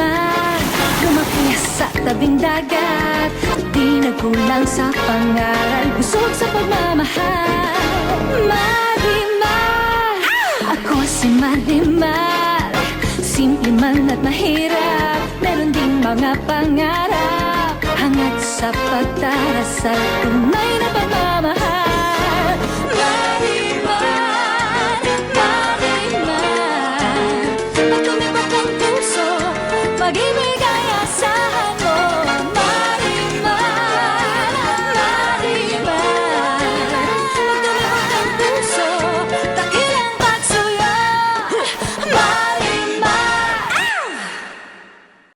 Marimar, lumaki sa tabing dagat, di nagkulang sa pangaral, busog sa pagmamahal. Marimar, ako si Marimar. Simple man at mahirap, meron ding mga pangarap, hangad sa pagdarasal, tunay na pagmamahal. Marimar, Marimar, pag tumibok ang puso, pag-ibig